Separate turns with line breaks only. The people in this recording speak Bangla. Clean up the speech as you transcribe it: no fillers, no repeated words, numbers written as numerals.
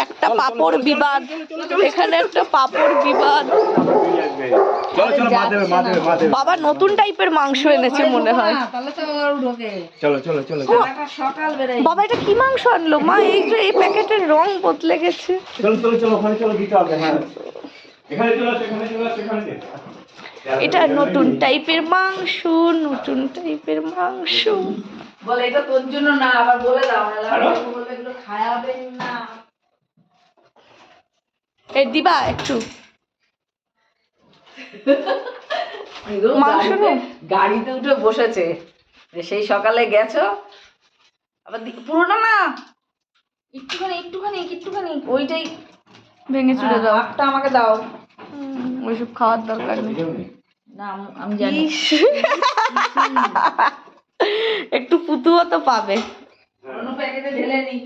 একটা পাপড় বিবাদ, এখানে একটা পাপড় বিবাদ। বাবা নতুন টাইপের মাংস এনেছে মনে হয়। বাবা এটা কি মাংস আনলো মা? এই যে এই প্যাকেটের রং বদলে গেছে। এটা নতুন টাইপের মাংস, নতুন টাইপের মাংস।
বলে এটা তোর জন্য না, আবার বলে দাও বলে এগুলো খাওয়াবেন না।
এই দিবা একটু মাংস।
গাড়িতে উঠে বসেছে, সেই সকালে গেছো আবার পুরোটা না, একটুখানি একটুখানি একটুখানি ওইটাই
ভেঙে চুড়ে দাও।
একটা আমাকে দাও।
ওইসব খাওয়ার দরকার নেই।
না আমি জানি।
একটু পুতুও তো পাবে।
অন্য প্যাকেটে ঢেলে নি।